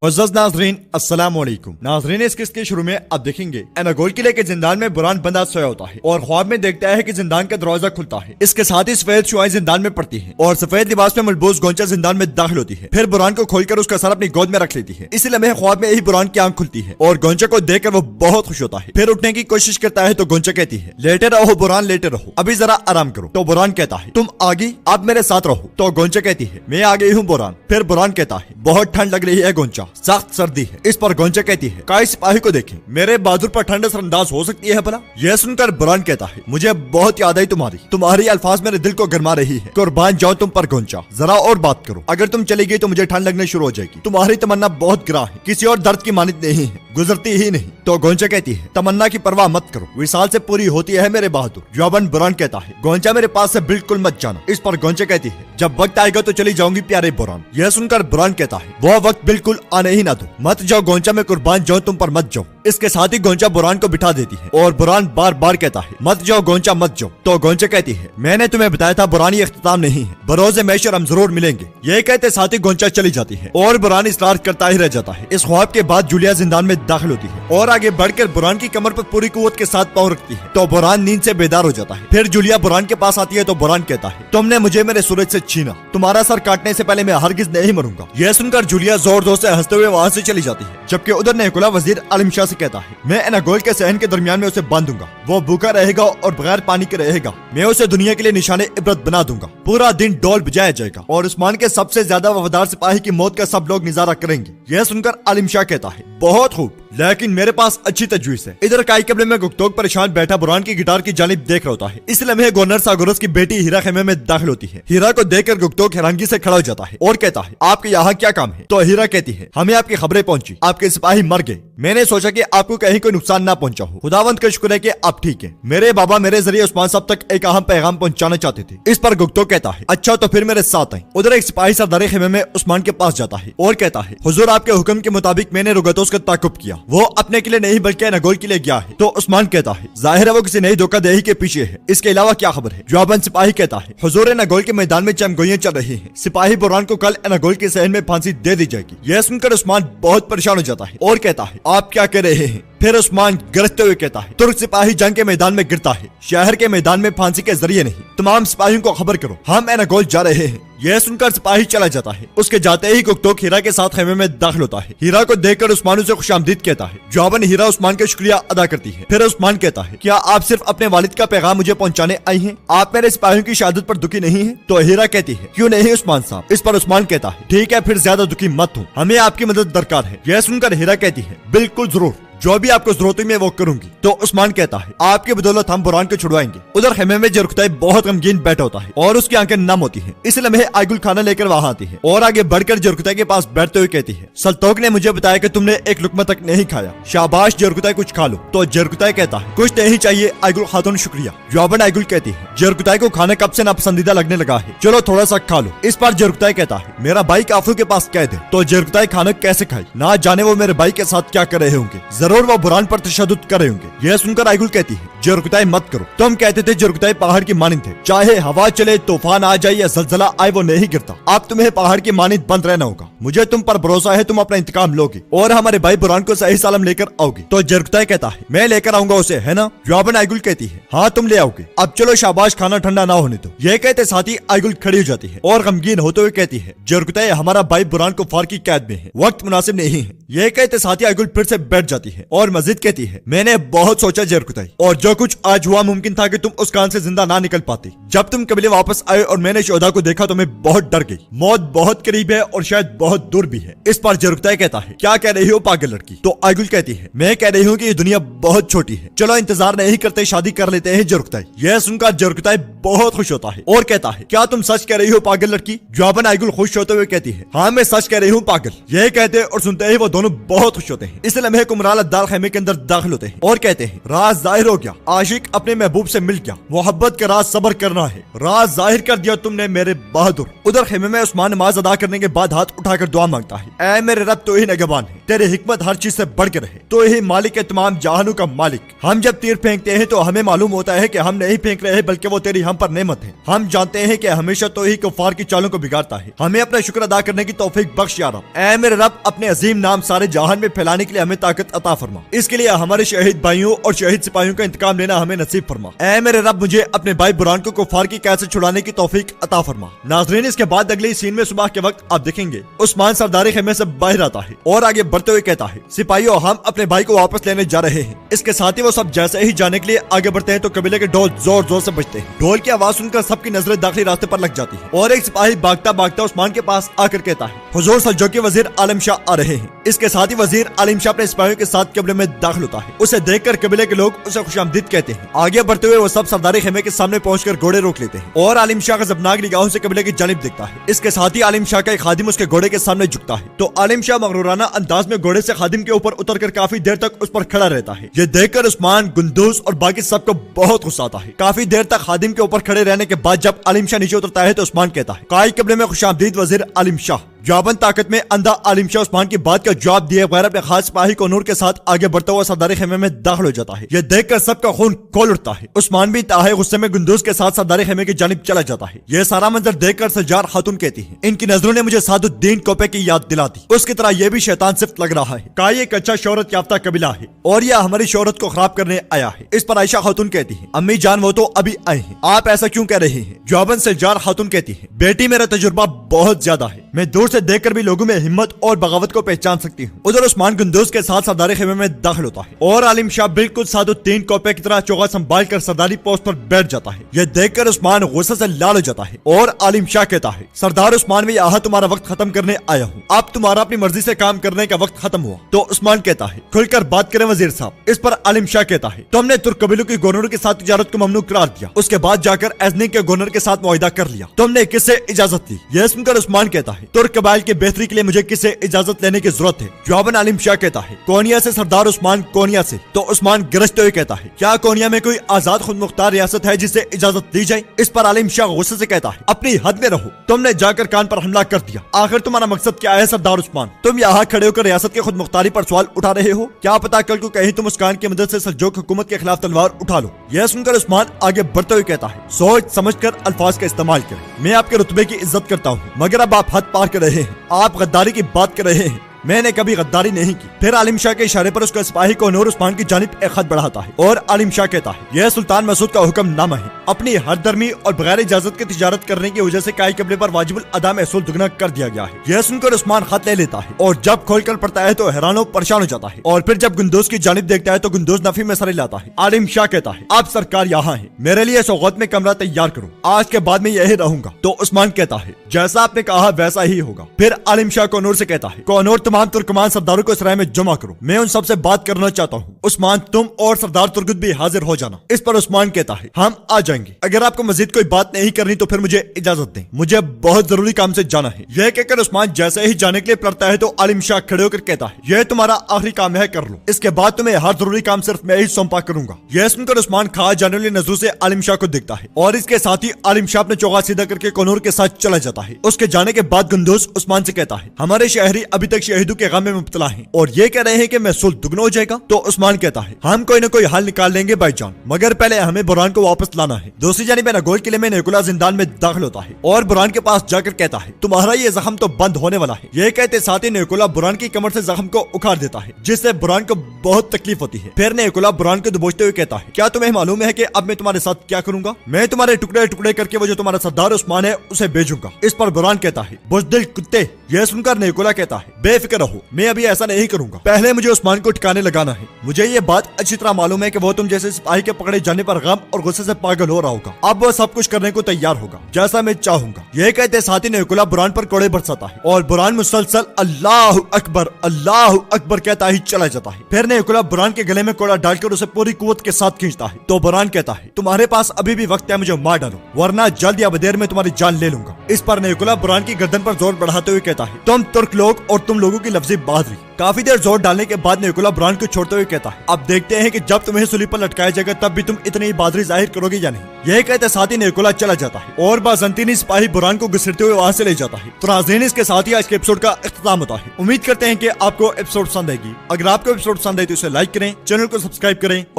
मुअज़्ज़ज़ नाज़रीन अस्सलाम वालेकुम। नाज़रीन, इस किस्त के शुरू में आप देखेंगे एनागोल किले के जिंदान में बुरान बंदा सोया होता है और ख्वाब में देखता है कि जिंदान का दरवाजा खुलता है। इसके साथ ही सफेद शुआएं जिंदान में पड़ती हैं और सफेद लिबास में मलबूस गोंचा जिंदान में दाखिल होती है। फिर बुरान को खोलकर उसका सर अपनी गोद में रख लेती है। इसी लम्हे ख्वाब में यही बुरान की आंख खुलती है और गोंचा को देखकर वो बहुत खुश होता है। फिर उठने की कोशिश करता है तो गोंचा कहती है, लेटे रहो बुरान, लेटे रहो, अभी जरा आराम करो। तो बुरान कहता है, तुम आ गई, आप मेरे साथ रहो। तो गोंचा कहती है, मैं आ गई हूँ बुरान। फिर बुरान कहता है, बहुत ठंड लग रही है गोंचा, सख्त सर्दी है। इस पर गोंचा कहती है, काई सिपाही को देखें, मेरे बहादुर पर ठंड असरअंदाज हो सकती है भला। यह सुनकर बुरान कहता है, मुझे बहुत याद आई तुम्हारी अल्फाज मेरे दिल को गरमा रही है। कुर्बान जाओ तुम पर गोंचा, जरा और बात करो, अगर तुम चली गई तो मुझे ठंड लगने शुरू हो जाएगी। तुम्हारी तमन्ना बहुत गिरा है, किसी और दर्द की मानित नहीं है, गुजरती ही नहीं। तो गोंचा कहती है, तमन्ना की परवाह मत करो, विसाल से पूरी होती है मेरे बहादुर। जवाबन बुरान कहता है, गोंचा मेरे पास से बिल्कुल मत जाना। इस पर गोंचा कहती है, जब वक्त आएगा तो चली जाऊंगी प्यारे बुरान। यह सुनकर बुरान कहता है, वो वक्त बिल्कुल आने ही ना दो, मत जाओ गोंचा, मैं कुर्बान जाऊं तुम पर मत जाओ। इसके साथ ही गोंचा बुरान को बिठा देती है और बुरान बार बार कहता है, मत जाओ गोंचा, मत जाओ। तो गोंचा कहती है, मैंने तुम्हें बताया था बुरान ये इख्तिताम नहीं है, बरोज़े महशर हम जरूर मिलेंगे। ये कहते साथ ही गोंचा चली जाती है और बुरान इसरार करता ही रह जाता है। इस ख्वाब के बाद जूलिया जिंदान में दाखिल होती है और आगे बढ़कर बुरान की कमर पर पूरी कुव्वत के साथ पाँव रखती है। तो बुरान नींद से बेदार हो जाता है। फिर जूलिया बुरान के पास आती है तो बुरान कहता है, तुमने मुझे मेरे सूरज से छीना, तुम्हारा सर काटने से पहले मैं हरगिज नहीं मरूंगा। यह सुनकर जूलिया जोर जोर से हंसते हुए वहाँ से चली जाती है। जबकि उधर नेकुला वजीर आलिम शाह से कहता है, मैं एनागोल के सहन के दरमियान में उसे बांधूंगा, वो भूखा रहेगा और बगैर पानी के रहेगा, मैं उसे दुनिया के लिए निशाने इबरत बना दूंगा। पूरा दिन डोल बजाया जाएगा और उस्मान के सबसे ज्यादा वफादार सिपाही की मौत का सब लोग नजारा करेंगे। यह सुनकर आलिम शाह कहता है, बहुत खूब, लेकिन मेरे पास अच्छी तजवीज है। इधर काई कबले में गुप्तोक परेशान बैठा बुरान की गिटार की जानिब देख रहा होता है। इस लम्हे गवर्नर सागुरस की बेटी हीरा खेमे में दाखिल होती है। हीरा को देखकर गुप्तोक हैरानगी से खड़ा हो जाता है और कहता है, आपके यहाँ क्या काम है? तो हीरा कहती है, हमें आपकी खबरें पहुंची, आपके सिपाही मर गए, मैंने सोचा कि आपको कहीं कोई नुकसान ना पहुंचा हो। खुदावंत का शुक्र है कि आप ठीक हैं। मेरे बाबा मेरे जरिए उस्मान साहब तक एक अहम पैगाम पहुंचाना चाहते थे। इस पर गुप्तोक कहता है, अच्छा तो फिर मेरे साथ आए। उधर एक सिपाही सरदार खेमे में उस्मान के पास जाता है और कहता है, हुजूर आपके हुक्म के मुताबिक मैंने रुगतोस का ताकुब किया, वो अपने के लिए नहीं बल्कि एनागोल के लिए गया है। तो उस्मान कहता है, जाहिर है वो किसी नई धोखाधड़ी के पीछे है, इसके अलावा क्या खबर है? जवाबन सिपाही कहता है, हुजूर एनागोल के मैदान में चमगोइयां चल रही हैं, सिपाही बुरान को कल एनागोल के सहन में फांसी दे दी जाएगी। यह सुनकर उस्मान बहुत परेशान हो जाता है और कहता है, आप क्या कह रहे हैं? फिर उस्मान गरजते हुए कहता है, तुर्क सिपाही जंग के मैदान में गिरता है, शहर के मैदान में फांसी के जरिए नहीं। तमाम सिपाहियों को खबर करो, हम एनागोल जा रहे हैं। यह सुनकर सिपाही चला जाता है। उसके जाते ही गुप्तोक हीरा के साथ खेमे में दाखिल होता है। हीरा को देखकर उस्मान उसे खुशामदीद कहता है। जवाबन हीरा उस्मान का शुक्रिया अदा करती है। फिर उस्मान कहता है, क्या आप सिर्फ अपने वालिद का पैगाम मुझे पहुंचाने आई हैं? आप मेरे सिपाहियों की शहादत पर दुखी नहीं है? तो हीरा कहती है, क्यों नहीं उस्मान साहब। इस पर उस्मान कहता है, ठीक है फिर ज्यादा दुखी मत हो, हमें आपकी मदद दरकार है। यह सुनकर हीरा कहती है, बिल्कुल जरूर, जो भी आपको जरूरत हुई मैं वो करूंगी। तो उस्मान कहता है, आपकी बदौलत हम बुरान को छुड़वाएंगे। उधर खेमे में जरकुतई बहुत गमगीन बैठा होता है और उसकी आंखें नम होती हैं। इस लम्हे आयगुल खाना लेकर वहां आती है और आगे बढ़कर जरकुतई के पास बैठते हुए कहती है, सल्तोक ने मुझे बताया कि तुमने एक लुकमा तक नहीं खाया, शाबाश जरकुतई कुछ खा लो। तो जरकुतई कहता है, कुछ नहीं चाहिए आयगुल खातून, शुक्रिया। जवाबन आयगुल कहती है, जरकुतई को खाना कब से नापसंदीदा लगने लगा है, चलो थोड़ा सा खा लो। इस पर जरकुतई कहता है, मेरा भाई काफू के पास कैद है। तो जरकुतई खाना कैसे खाई, ना जाने वो मेरे भाई के साथ क्या कर रहे होंगे, जरूर वो बुरान पर तशद्दुद कर रहे होंगे। यह सुनकर आयगुल कहती है, जरकुतई मत करो, तुम कहते थे जरकुतई पहाड़ की मानिंद थे, चाहे हवा चले, तूफान आ जाए या जलजला आए वो नहीं गिरता। अब तुम्हें पहाड़ की मानिंद बंद रहना होगा। मुझे तुम पर भरोसा है, तुम अपना इंतकाम लोगे और हमारे भाई बुरान को सही सालम लेकर आओगे। तो जरकुतई कहता है, मैं लेकर आऊंगा उसे, है ना? जवाबन आयगुल कहती है, हाँ तुम ले आओगे। अब चलो शाबाश, खाना ठंडा ना होने दो। यह कहते साथ ही आयगुल खड़ी हो जाती है और गमगीन होते हुए कहती है, जरकुतई हमारा भाई बुरान कुफार की कैद में है, वक्त मुनासिब नहीं है। यह कहते साथ ही आयगुल फिर से बैठ जाती है और मजीद कहती है, मैंने बहुत सोचा जरकुतई, और जो कुछ आज हुआ मुमकिन था कि तुम उस कान से जिंदा ना निकल पाते। जब तुम कबीले वापस आए और मैंने शोधा को देखा तो मैं बहुत डर गई। मौत बहुत करीब है और शायद बहुत दूर भी है। इस पर जरुकताई कहता है, क्या कह रही हो पागल लड़की? तो आयगुल कहती है, मैं कह रही हूँ कि ये दुनिया बहुत छोटी है, चलो इंतजार नहीं करते, शादी कर लेते हैं। जरुकताई यह सुनकर जरुकताई बहुत खुश होता है और कहता है, क्या तुम सच कह रही हो पागल लड़की? जवाबन आयगुल खुश होते हुए कहती है, हाँ मैं सच कह रही हूँ पागल। यह कहते और सुनते ही वो दोनों बहुत खुश होते हैं। इस लम्हे कुमराल अद्दाल खेमे के अंदर दाखिल होते हैं और कहते हैं, राज जाहिर हो गया, आशिक अपने महबूब से मिल गया, मोहब्बत का राज सब्र करना है, राज जाहिर कर दिया तुमने मेरे बहादुर। उधर खेमे में उस्मान नमाज अदा करने के बाद हाथ उठाकर दुआ मांगता है, ऐ मेरे रब तो ही निगहबान है, तेरी हिकमत हर चीज से बढ़ के रहे, तो ही मालिक है तमाम जहानों का मालिक। हम जब तीर फेंकते हैं तो हमें मालूम होता है कि हम नहीं फेंक रहे बल्कि वो तेरी हम पर नेमत है। हम जानते हैं कि हमेशा तो ही कुफार की चालों को बिगाड़ता है। हमें अपना शुक्र अदा करने की तौफीक बख्श या रब। ऐ मेरे रब अपने अजीम नाम सारे जहान में फैलाने के लिए हमें ताकत अता फरमा। इसके लिए हमारे शहीद भाइयों और शहीद सिपाहियों का इंतकाम लेना हमें नसीब फरमा। ऐ मेरे रब मुझे अपने भाई बुरान को कुफार की कैद से छुड़ाने की तौफीक अता फरमा। नाज़रीन, इसके बाद अगले सीन में सुबह के वक्त आप देखेंगे उस्मान सरदारी खेमे से बाहर आता है और आगे बढ़ते हुए कहता है, सिपाहियों हम अपने भाई को वापस लेने जा रहे हैं। इसके साथ ही वो सब जैसे ही जाने के लिए आगे बढ़ते हैं तो कबीले के ढोल जोर जोर से बजते हैं। ढोल की आवाज सुनकर सबकी नजरें दाखिली रास्ते पर लग जाती है और एक सिपाही भागता भागता उस्मान के पास आकर कहता है, हुजूर सल्जूकी वजीर आलिम शाह आ रहे हैं। इसके साथ ही वजीर आलिम शाह अपने सिपाहियों के साथ कबीले में दाखिल होता है। उसे देखकर कबीले के लोग उसे खुशामदीद कहते हैं। आगे बढ़ते हुए वो सब सरदारी खेमे के सामने पहुंचकर घोड़े रोक लेते हैं और आलिम शाह का जबनाक निगाहों से कबीले की जानिब देखता है। इसके साथ ही आलिम शाह का एक खादिम उसके घोड़े के सामने झुकता है तो आलिम शाह मगरूराना अंदाज में घोड़े से खादिम के ऊपर उतरकर काफी देर तक उस पर खड़ा रहता है। ये देखकर उस्मान, गुंदूस और बाकी सबको बहुत गुस्सा आता है। काफी देर तक खादिम के ऊपर खड़े रहने के बाद जब आलिम शाह नीचे उतरता है तो उस्मान कहता है, काई कबीले में खुशामदीद वजीर आलिम शाह। जवाबन ताकत में अंधा आलिम शाह उस्मान की बात का जवाब दिए बगैर अपने खास सिपाही को नूर के साथ आगे बढ़ता हुआ सरदारी खेमे में दाखिल हो जाता है। यह देखकर सबका खून खोल उठता है। उस्मान भी ताहे गुस्से में गुंदूस के साथ सरदारी खेमे की जानिब चला जाता है। यह सारा मंजर देखकर सज्जार खातून कहती है, इनकी नजरों ने मुझे सादुद्दीन कोपे की याद दिला दी। उसकी तरह यह भी शैतान सिफ्त लग रहा है। का ये एक अच्छा शोहरत याफ्ता कबीला है और यह हमारी शोहरत को खराब करने आया है। इस पर आयशा खातून कहती है, अम्मी जान वो तो अभी आए हैं, आप ऐसा क्यों कह रहे हैं? जवाबन सज्जार खातून कहती है, बेटी मेरा तजुर्बा बहुत ज्यादा है, मैं दूर से देखकर भी लोगों में हिम्मत और बगावत को पहचान सकती हूँ। उधर उस्मान गुंदूस के साथ सरदारी खेमे में दाखिल होता है और आलिम शाह बिल्कुल सादुद्दीन कोपे की तरह चौगा संभाल कर सरदारी पोस्ट पर बैठ जाता है। यह देखकर उस्मान गुस्से से लाल हो जाता है और आलिम शाह कहता है, सरदार उस्मान, मैं यहाँ तुम्हारा वक्त खत्म करने आया हूँ, अब तुम्हारा अपनी मर्जी से काम करने का वक्त खत्म हुआ। तो उस्मान कहता है, खुलकर बात करें वजीर साहब। इस पर आलिम शाह कहता है, तुमने तुर्क कबीलों के गवर्नर के साथ तिजारत को ममनू करार दिया, उसके बाद जाकर एजनी के गवर्नर के साथ मुआहिदा कर लिया, तुमने किससे इजाजत ली? यह सुनकर उस्मान कहता है, तुर्क कबाइल की बेहतरी के लिए मुझे किससे इजाजत लेने की जरूरत है? जवाबन आलिम शाह कहता है, कोनिया से सरदार उस्मान, कोनिया से। तो उस्मान गरजते हुए कहता है, क्या कोनिया में कोई आजाद खुद मुख्तार रियासत है जिसे इजाजत दी जाए? इस पर आलिम शाह गुस्से से कहता है, अपनी हद में रहो, तुमने जाकर कान पर हमला कर दिया, आखिर तुम्हारा मकसद क्या है सरदार उस्मान? तुम यहाँ खड़े होकर रियासत के खुद मुख्तारी पर सवाल उठा रहे हो? क्या पता कल को कहीं तुम उस कान की मदद से सल्जूक हुकूमत के खिलाफ तलवार उठा लो। यह सुनकर उस्मान आगे बढ़ते हुए कहता है, सोच समझकर अल्फाज का इस्तेमाल करें, मैं आपके रुतबे की इज्जत करता हूँ, मगर अब आप हद पार कर रहे हैं, आप गद्दारी की बात कर रहे हैं, मैंने कभी गद्दारी नहीं की। फिर आलिम शाह के इशारे पर उसका सिपाही को नूर उस्मान की जानिब एक खत बढ़ाता है और आलिम शाह कहता है, यह सुल्तान मसूद का हुक्मनामा है, अपनी हरदर्मी और बगैर इजाजत के तिजारत करने की वजह से काई कबीले पर वाजिबुल अदा महसूल दुगना कर दिया गया है। यह सुनकर उस्मान खत ले लेता है और जब खोल कर पढ़ता है तो हैरान परेशान हो जाता है और फिर जब गुंदूस की जानिब देखता है तो गुंदूस नफी में सरे लाता है। आलिम शाह कहता है, आप सरकार यहाँ है, मेरे लिए सौगत में कमरा तैयार करो, आज के बाद में यही रहूंगा। तो उस्मान कहता है, जैसा आपने कहा वैसा ही होगा। फिर आलिम शाह कोनूर से कहता है, कोनूर तमाम तुर्कमान सरदारों को सराय में जमा करो, मैं उन सबसे बात करना चाहता हूँ। उस्मान, तुम और सरदार तुर्गुत भी हाजिर हो जाना। इस पर उस्मान कहता है, हम आ जाएंगे, अगर आपको मजीद कोई बात नहीं करनी तो फिर मुझे इजाजत दें, मुझे बहुत जरूरी काम से जाना है। यह कहकर उस्मान जैसे ही जाने के लिए पड़ता है तो आलिम शाह खड़े होकर कहता है, यह तुम्हारा आखिरी काम है, कर लो, इसके बाद तुम्हें हर जरूरी काम सिर्फ मैं ही सौंपा करूंगा। यह सुनकर उस्मान खा जाने वाली नजरों से आलिम शाह को देखता है और इसके साथ ही आलिम शाह अपने चौगा सीधा करके कोनूर के साथ चला जाता है। उसके जाने के बाद गुंदूस उस्मान से कहता है, हमारे शहरी अभी तक शहीदों के गम में मुब्तला हैं और ये कह रहे हैं कि महसूल दुगना हो जाएगा। तो उस्मान कहता है, हम कोई न कोई हल निकाल लेंगे भाईजान, मगर पहले हमें बुरान को वापस लाना है। दूसरी जानिब नगोल किले में निकोला जिंदान में दाखिल होता है और बुरान के पास जाकर कहता है, तुम्हारा ये जख्म तो बंद होने वाला है। ये कहते साथ ही निकोला बुरान की कमर से जख्म को उखाड़ देता है, जिससे बुरान को बहुत तकलीफ होती है। फिर निकोला बुरान को दबोचते हुए कहता है, क्या तुम्हें मालूम है कि अब मैं तुम्हारे साथ क्या करूंगा? मैं तुम्हारे टुकड़े टुकड़े करके वो जो तुम्हारा सरदार उस्मान है उसे भेजूंगा। इस पर बुरान कहता है, बुज़दिल कुत्ते। यह सुनकर निकोला कहता है, बेफिक्र के रहो, मैं अभी ऐसा नहीं करूंगा। पहले मुझे उस्मान को ठिकाने लगाना है। मुझे ये बात अच्छी तरह मालूम है कि वो तुम जैसे सिपाही के पकड़े जाने पर गम और गुस्से से पागल हो रहा होगा। अब वो सब कुछ करने को तैयार होगा जैसा मैं चाहूंगा। यह कहते साथी नेकुला बुरान पर कोड़े बरसाता है और बुरान मुसलसल अल्लाह अकबर कहता ही चला जाता है। फिर नेकुला बुरान के गले में कोड़ा डालकर उसे पूरी कुव्वत के साथ खींचता है तो बुरान कहता है, तुम्हारे पास अभी भी वक्त है, मुझे मार डालो वरना जल्द या देर में तुम्हारी जान ले लूंगा। इस पर नेकुला बुरान की गर्दन पर जोर बढ़ाते हुए कहता है, तुम तुर्क लोग और तुम लोगों की लफ्जी बहादुरी। काफी देर जोर डालने के बाद नेकुला बुरान को छोड़ते हुए कहता है, अब देखते हैं कि जब तुम्हें सूली पर लटकाया जाएगा तब भी तुम इतनी बहादुरी जाहिर करोगे या नहीं। यह कहते साथ ही नेकुला चला जाता है और बाज़ंतीनी सिपाही बुरान को घसीटते हुए वहां से ले जाता है। तो नाज़रीन, इसके साथ ही आज के एपिसोड का इख्तिताम होता है। उम्मीद करते हैं कि आपको एपिसोड पसंद आएगी। अगर आपको एपिसोड पसंद आए तो इसे लाइक करें, चैनल को सब्सक्राइब करें।